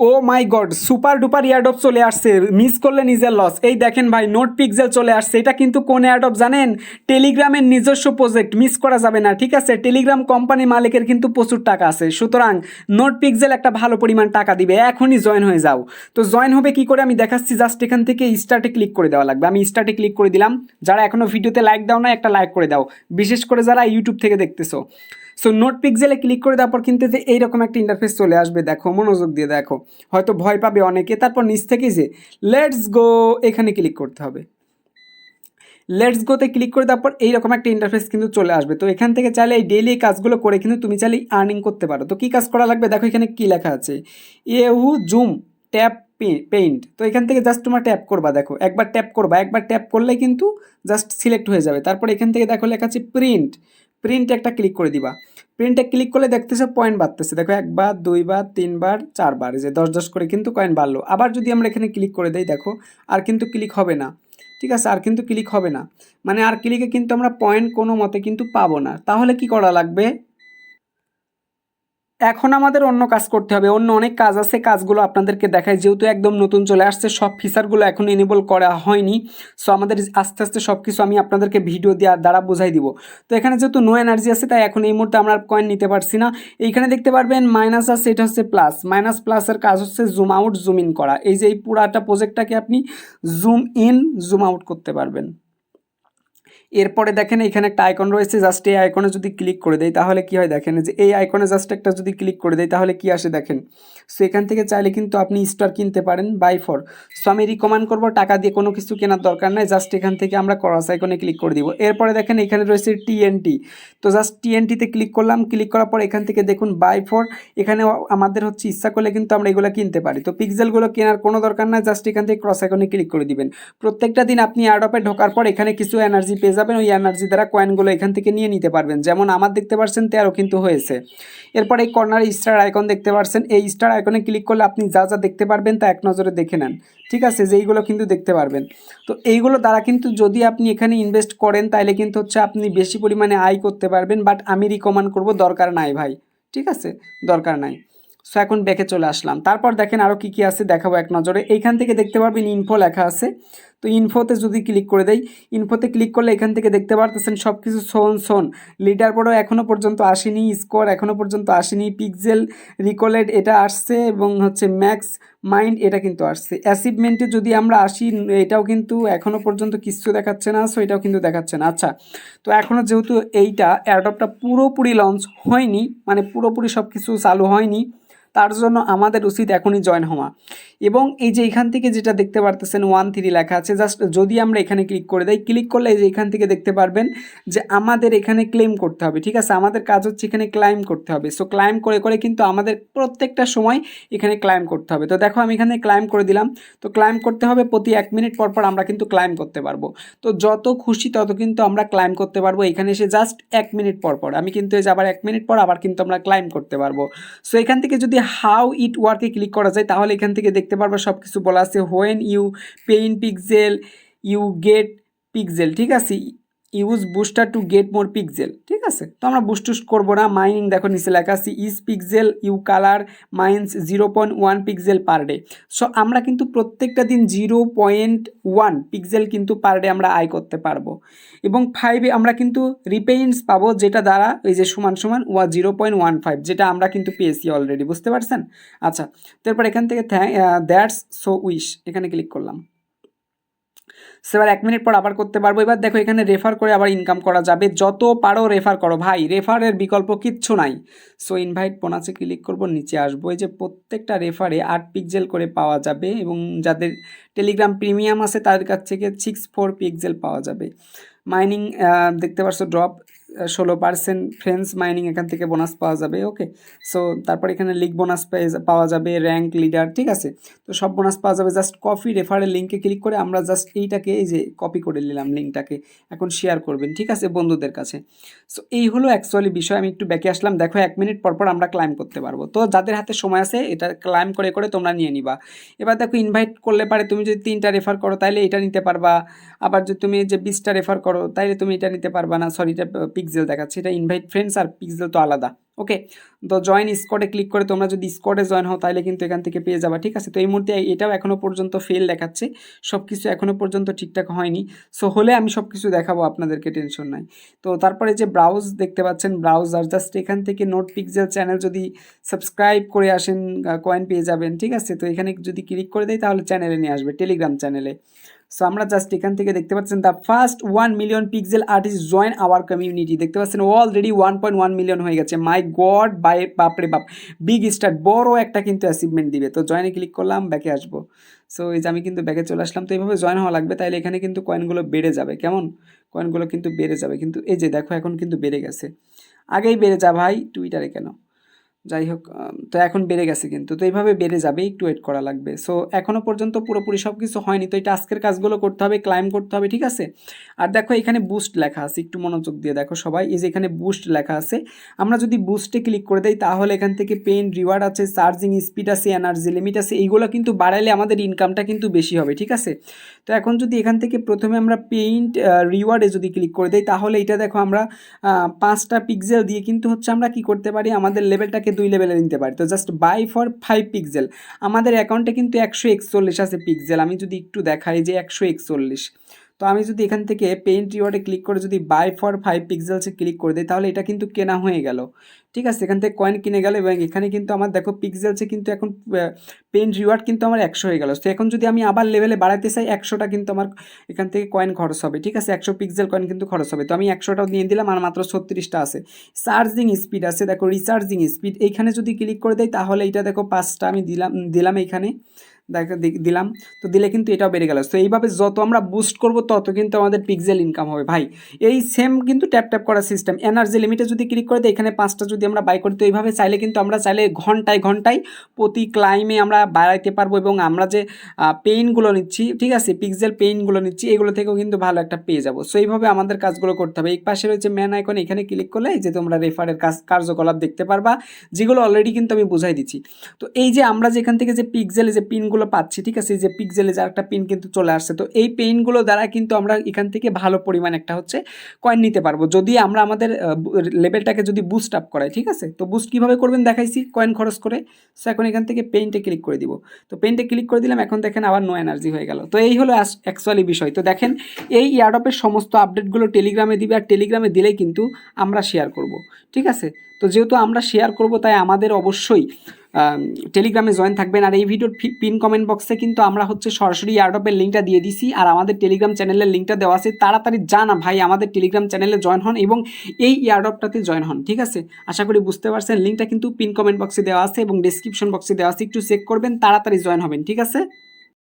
ও মাই god, super duper airdrop চলে আসছে, miss করলে নিজের লস। এই দেখেন ভাই, নোট পিক্সেল চলে আসছে। এটা কিন্তু কোন এয়ারড্রপ জানেন? টেলিগ্রামের নিজস্ব প্রজেক্ট, মিস করা যাবে না। ঠিক আছে, টেলিগ্রাম কোম্পানি মালিকের কিন্তু প্রচুর টাকা আছে, সুতরাং নোট পিক্সেল একটা ভালো পরিমাণ টাকা দিবে। এখনই জয়েন হয়ে যাও। তো জয়েন হবে কি করে আমি দেখাচ্ছি, জাস্ট এখান থেকে স্টার্টে ক্লিক করে দেওয়া লাগবে। আমি স্টার্টে ক্লিক করে দিলাম। যারা এখনো ভিডিওতে লাইক দাও না, একটা লাইক করে দাও, বিশেষ করে যারা ইউটিউব থেকে দেখতেছো। সো নোট পিক্সেলে ক্লিক করে দেওয়ার পর কিন্তু যে এইরকম একটা ইন্টারফেস চলে আসবে, দেখো মনোযোগ দিয়ে দেখো, হয়তো ভয় পাবে অনেকে। তারপর নিচ থেকে যে লেটস গো এখানে ক্লিক করতে হবে। লেটস গোতে ক্লিক করে দেওয়ার পর এইরকম একটা ইন্টারফেস কিন্তু চলে আসবে। তো এখান থেকে চাইলে এই ডেইলি কাজগুলো করে কিন্তু তুমি চাইলে আর্নিং করতে পারো। তো কী কাজ করা লাগবে দেখো, এখানে কী লেখা আছে, এহু জুম ট্যাপ পেইন্ট। তো এখান থেকে জাস্ট তোমার ট্যাপ করবা, দেখো একবার ট্যাপ করবা, একবার ট্যাপ করলে কিন্তু জাস্ট সিলেক্ট হয়ে যাবে। তারপর এখান থেকে দেখো লেখা আছে প্রিন্ট, প্রিন্টে একটা ক্লিক করে দিবা। প্রিন্টে ক্লিক করলে দেখতেছো পয়েন্ট বাড়তেছে, দেখো একবার, দুইবার, তিনবার, চারবার, যে 10 10 করে কিন্তু কয়েন বাড়লো। আবার যদি আমরা এখানে ক্লিক করে দেই, দেখো আর কিন্তু ক্লিক হবে না। ঠিক আছে, আর কিন্তু ক্লিক হবে না, মানে আর ক্লিকে কিন্তু আমরা পয়েন্ট কোনো মতে কিন্তু পাবো না। তাহলে কি করা লাগবে, এখন আমাদের অন্য কাজ করতে হবে। অন্য অনেক কাজ আছে, কাজগুলো আপনাদেরকে দেখায়। যেহেতু একদম নতুন চলে আসছে, সব ফিচারগুলো এখন এনেবল করা হয়নি। সো আমাদের আস্তে আস্তে সব কিছু আমি আপনাদেরকে ভিডিও দেওয়ার দ্বারা বোঝাই দিব। তো এখানে যেহেতু নো এনার্জি আছে, তাই এখন এই মুহূর্তে আমরা কয়েন নিতে পারছি না। এইখানে দেখতে পারবেন মাইনাস আছে, এটা হচ্ছে প্লাস। মাইনাস প্লাসের কাজ হচ্ছে জুম আউট জুম ইন করা। এই যে এই পুরাটা প্রজেক্টটাকে আপনি জুম ইন জুম আউট করতে পারবেন। এরপরে দেখেন এখানে একটা আইকন রয়েছে, জাস্ট এই আইকনে যদি ক্লিক করে দেয় তাহলে কি হয় দেখেন, যে এই আইকনে জাস্ট একটা যদি ক্লিক করে দেয় তাহলে কি আসে দেখেন। সো এখান থেকে চাইলে কিন্তু আপনি স্টার কিনতে পারেন বাই ফর। সো আমি রিকমেন্ড করবো টাকা দিয়ে কোনো কিছু কেনার দরকার নাই, জাস্ট এখান থেকে আমরা ক্রস আইকনে ক্লিক করে দিব। এরপরে দেখেন এখানে রয়েছে টিএনটি। তো জাস্ট টিএনটিতে ক্লিক করলাম। ক্লিক করার পর এখান থেকে দেখুন বাই ফর, এখানে আমাদের হচ্ছে ইচ্ছা করলে কিন্তু আমরা এগুলো কিনতে পারি। তো পিক্সেলগুলো কেনার কোনো দরকার নাই, জাস্ট এখান থেকে ক্রস আইকনে ক্লিক করে দিবেন। প্রত্যেকটা দিন আপনি এয়ারড্রপে ঢোকার পর এখানে কিছু এনার্জি পেয়ে যাবেন, ওই এনার্জি দ্বারা কয়েনগুলো এখান থেকে নিয়ে নিতে পারবেন। যেমন আমার দেখতে পাচ্ছেন 13 কিন্তু হয়েছে। এরপর এই কর্নারে স্টার আইকন দেখতে পাচ্ছেন, এই স্টার আইকনে ক্লিক করলে আপনি যা যা দেখতে পারবেন তা এক নজরে দেখে নেন। ঠিক আছে, যে এইগুলো কিন্তু দেখতে পারবেন। তো এইগুলো দ্বারা কিন্তু যদি আপনি এখানে ইনভেস্ট করেন তাহলে কিন্তু হচ্ছে আপনি বেশি পরিমাণে আয় করতে পারবেন। বাট আমি রিকমেন্ড করব দরকার নাই ভাই, ঠিক আছে, দরকার নাই। সো এখন ব্যাকে চলে আসলাম। তারপর দেখেন আরও কী কী আছে দেখাবো এক নজরে। এইখান থেকে দেখতে পারবেন ইনফো লেখা আছে। তো ইনফোতে যদি ক্লিক করে দেই, ইনফোতে ক্লিক করলে এখান থেকে দেখতে পারতেছেন সব কিছু শোন। লিডার বোর্ডও এখনও পর্যন্ত আসেনি, স্কোর এখনও পর্যন্ত আসেনি, পিক্সেল রিকলেড এটা আসছে, এবং হচ্ছে ম্যাক্স মাইন্ড এটা কিন্তু আসছে। অ্যাচিভমেন্টে যদি আমরা আসি, এটাও কিন্তু এখনও পর্যন্ত কিছু দেখাচ্ছে না। সো এটাও কিন্তু দেখাচ্ছে না। আচ্ছা, তো এখনও যেহেতু এইটা এয়ারড্রপটা পুরোপুরি লঞ্চ হয়নি, মানে পুরোপুরি সব কিছু চালু হয়নি, তার জন্য আমাদের উচিত এখনই জয়েন হওয়া। এবং এই যে এখান থেকে যেটা দেখতে পারতেছেন 1 3 লেখা আছে, জাস্ট যদি আমরা এখানে ক্লিক করে দেই, ক্লিক করলে এই যে এখান থেকে দেখতে পারবেন যে আমাদের এখানে ক্লেম করতে হবে। ঠিক আছে, আমাদের কাজ হচ্ছে এখানে ক্লাইম করতে হবে। সো ক্লাইম করে করে কিন্তু আমাদের প্রত্যেকটা সময় এখানে ক্লাইম করতে হবে। তো দেখো আমি এখানে ক্লাইম করে দিলাম। তো ক্লাইম করতে হবে প্রতি 1 মিনিট পর পর আমরা কিন্তু ক্লাইম করতে পারবো। তো যত খুশি তত কিন্তু আমরা ক্লাইম করতে পারবো এখানে এসে, জাস্ট 1 মিনিট পর পর। আমি কিন্তু এই যে আবার 1 মিনিট পর আবার কিন্তু আমরা ক্লাইম করতে পারবো। সো এখান থেকে যদি হাউ ইট ওয়ার্কে ক্লিক করা যায় তাহলে এখান থেকে দেখতে পারবো সব কিছু বলা আছে। When you pain pixel you get pixel, ঠিক আছে, use booster to get more pixel. ঠিক আছে, তো আমরা বুস্ট করবো না। মাইনিং দেখো নিচে লেখা আছে is pixel you colour minus 0.1 pixel per day. So আমরা কিন্তু প্রত্যেকটা দিন 0.1 পিক্সেল কিন্তু পার ডে আমরা আয় করতে পারবো। এবং 5 আমরা কিন্তু রিপেইন্টস পাবো, যেটা দ্বারা এই যে সমান সমান 0.15, যেটা আমরা কিন্তু পেয়েছি অলরেডি, বুঝতে পারছেন। আচ্ছা, তারপর এখান থেকে দ্যাটস সো উইশ এখানে ক্লিক করলাম। সো এবার 1 মিনিট পর আবার করতে পারবো। এবার দেখো এখানে রেফার করে আবার ইনকাম করা যাবে, যত পারো রেফার করো ভাই, রেফারের বিকল্প কিচ্ছু নাই। সো ইনভাইট বোনাসে ক্লিক করব, নিচে আসবো। এই যে প্রত্যেকটা রেফারে 8 পিক্সেল করে পাওয়া যাবে, এবং যাদের টেলিগ্রাম প্রিমিয়াম আছে তাদের কাছ থেকে 6 4 পিক্সেল পাওয়া যাবে। মাইনিং দেখতে পাচ্ছ ড্রপ 16% ফ্রেন্ডস মাইনিং এখান থেকে বোনাস পাওয়া যাবে। ওকে, সো তারপর এখানে লিগ বোনাস পাওয়া যাবে, র্যাঙ্ক লিডার, ঠিক আছে, তো সব বোনাস পাওয়া যাবে। জাস্ট কপি রেফারের লিঙ্কে ক্লিক করে আমরা জাস্ট এইটাকে এই যে কপি করে নিলাম লিঙ্কটাকে, এখন শেয়ার করবেন, ঠিক আছে, বন্ধুদের কাছে। সো এই হলো অ্যাকচুয়ালি বিষয়। আমি একটু ব্যাকে আসলাম, দেখো 1 মিনিট পর পর আমরা ক্লাইম করতে পারবো। তো যাদের হাতে সময় আছে এটা ক্লাইম করে করে তোমরা নিয়ে নিবা। এবার দেখো ইনভাইট করলে পারে তুমি যদি 3টা রেফার করো তাহলে এটা নিতে পারবা, আবার যদি তুমি যে 20টা রেফার করো তাইলে তুমি এটা নিতে পারবা না। সরি, এটা পিক্সেল দেখাচ্ছে, এটা ইনভাইট ফ্রেন্ডস আর পিক্সেল তো আলাদা। ওকে, তো জয়েন স্কোয়াডে ক্লিক করে তোমরা যদি স্কোয়াডে জয়েন হও তাহলে কিন্তু এখান থেকে পেয়ে যাবা, ঠিক আছে। তো এই মুহূর্তে এটাও এখনও পর্যন্ত ফেল দেখাচ্ছে, সব কিছু এখনও পর্যন্ত ঠিকঠাক হয়নি। সো হলে আমি সব কিছু দেখাবো আপনাদেরকে, টেনশন নাই। তো তারপরে যে ব্রাউজ দেখতে পাচ্ছেন, ব্রাউজার জাস্ট এখান থেকে নোট পিক্সেল চ্যানেল যদি সাবস্ক্রাইব করে আসেন কয়েন পেয়ে যাবেন, ঠিক আছে। তো এখানে যদি ক্লিক করে দেয় তাহলে চ্যানেলে নিয়ে আসবে, টেলিগ্রাম চ্যানেলে। সো আমরা জাস্ট এখান থেকে দেখতে পাচ্ছেন the first 1 million pixel artist join our community, দেখতে পাচ্ছেন অলরেডি 1.1 মিলিয়ন হয়ে গেছে। মাই গড, বাপরে বাপ, বিগ স্টার, বড় একটা কিন্তু অ্যাচিভমেন্ট দিবে। তো জয়েনে ক্লিক করলাম, ব্যাকে আসবো। সো এই যে আমি কিন্তু ব্যাকে চলে আসলাম। তো এইভাবে জয়েন হওয়া লাগবে, তাহলে এখানে কিন্তু কয়েনগুলো বেড়ে যাবে। কেমন, কয়েনগুলো কিন্তু বেড়ে যাবে, কিন্তু এই যে দেখো এখন কিন্তু বেড়ে গেছে। আগেই বেড়ে যা ভাই, টুইটারে কেন, যাই হোক। তো এখন বেড়ে গেছে কিন্তু, তো এইভাবে বেড়ে যাবে, একটু ওয়েট করা লাগবে। সো এখনও পর্যন্ত পুরোপুরি সব কিছু হয়নি, তো এটা আজকের কাজগুলো করতে হবে, ক্লাইম করতে হবে, ঠিক আছে। আর দেখো এখানে বুস্ট লেখা আছে, একটু মনোযোগ দিয়ে দেখো সবাই, এই যে এখানে বুস্ট লেখা আছে। আমরা যদি বুস্টে ক্লিক করে দেই তাহলে এখান থেকে পেইন রিওয়ার্ড আছে, চার্জিং স্পিড আছে, এনার্জি লিমিট আছে, এইগুলো কিন্তু বাড়াইলে আমাদের ইনকামটা কিন্তু বেশি হবে, ঠিক আছে। তো এখন যদি এখান থেকে প্রথমে আমরা পেইন্ট রিওয়ার্ডে যদি ক্লিক করে দেই তাহলে এটা দেখো আমরা 5টা পিক্সেল দিয়ে কিন্তু হচ্ছে আমরা কি করতে পারি, আমাদের লেভেলটাকে 2 লেভেলে নিতে পারি। তো জাস্ট বাই ফর 5 পিক্সেল, আমাদের অ্যাকাউন্টে কিন্তু 141 আছে পিক্সেল। আমি যদি একটু দেখাই যে 141, তো আমি যদি এখান থেকে পেইন্ট রিওয়ার্ডে ক্লিক করে যদি বাই ফর 5 পিক্সেলসে ক্লিক করে দিই তাহলে এটা কিন্তু কেনা হয়ে গেল, ঠিক আছে। এখান থেকে কয়েন কিনে গেল এবং এখানে কিন্তু আমার দেখো পিক্সেলসে কিন্তু এখন পেইন্ট রিওয়ার্ড কিন্তু আমার 100 হয়ে গেল। তো এখন যদি আমি আবার লেভেলে বাড়াতে চাই 100টা কিন্তু আমার এখান থেকে কয়েন খরচ হবে, ঠিক আছে। 100 পিক্সেল কয়েন কিন্তু খরচ হবে। তো আমি 100টাও নিয়ে দিলাম, আর মাত্র 36টা আছে। চার্জিং স্পিড আছে, দেখো রিচার্জিং স্পিড, এইখানে যদি ক্লিক করে দেয় তাহলে এইটা দেখো 5টা আমি দিলাম এইখানে, দেখো দিলাম। তো দিলে কিন্তু এটাও বেড়ে গেল। তো এইভাবে যত আমরা বুস্ট করব তত কিন্তু আমাদের পিক্সেল ইনকাম হবে ভাই। এই সেম কিন্তু ট্যাপ ট্যাপ করার সিস্টেম। এনার্জি লিমিটে যদি ক্লিক করে দিই এখানে 5টা যদি আমরা বাই করি, তো এইভাবে চাইলে কিন্তু আমরা চাইলে ঘন্টায় ঘন্টায় প্রতি ক্লাইমে আমরা বাড়াইতে পারবো, এবং আমরা যে পেইনগুলো নিচ্ছি, ঠিক আছে, পিক্সেল পেইনগুলো নিচ্ছি, এগুলো থেকেও কিন্তু ভালো একটা পেয়ে যাবো। সো এইভাবে আমাদের কাজগুলো করতে হবে। এই পাশে রয়েছে ম্যান আইকন, এখানে ক্লিক করলে যে তোমরা রেফারের কার্যকলাপ দেখতে পারবা, যেগুলো অলরেডি কিন্তু আমি বুঝাই দিচ্ছি। তো এই যে আমরা যেখান থেকে যে পিক্সেলে যে পিনগুলো পাচ্ছি, ঠিক আছে, যে পিক্সেলে যে একটা পিন কিন্তু চলে আসছে, তো এই পেইনগুলো দ্বারা কিন্তু আমরা এখান থেকে ভালো পরিমাণ একটা হচ্ছে কয়েন নিতে পারবো, যদি আমরা আমাদের লেভেলটাকে যদি বুস্ট আপ করাই, ঠিক আছে। তো বুস্ট কীভাবে করবেন দেখাইছি, কয়েন খরচ করে। সো এখন এখান থেকে পেইন্টে ক্লিক করে দিব। তো পেইন্টে ক্লিক করে দিলাম, এখন দেখেন আবার নো এনার্জি হয়ে গেল। তো এই হলো অ্যাকচুয়ালি বিষয়। তো দেখেন এই ইয়ারডপের সমস্ত আপডেটগুলো টেলিগ্রামে দিবে, আর টেলিগ্রামে দিলেই কিন্তু আমরা শেয়ার করব, ঠিক আছে। তো যেহেতু আমরা শেয়ার করব তাই আমাদের অবশ্যই টেলিগ্রামে জয়েন থাকবেন। আর এই ভিডিওর পিন কমেন্ট বক্সে কিন্তু আমরা হচ্ছে সরাসরি ইয়ারডপের লিঙ্কটা দিয়ে দিছি, আর আমাদের টেলিগ্রাম চ্যানেলের লিঙ্কটা দেওয়া আছে। তাড়াতাড়ি জানা ভাই আমাদের টেলিগ্রাম চ্যানেলে জয়েন হন এবং এই ইয়ারডপটাতে জয়েন হন, ঠিক আছে। আশা করি বুঝতে পারছেন, লিঙ্কটা কিন্তু পিন কমেন্ট বক্সে দেওয়া আছে এবং ডিসক্রিপশন বক্সে দেওয়া আছে, একটু চেক করবেন, তাড়াতাড়ি জয়েন হবেন, ঠিক আছে।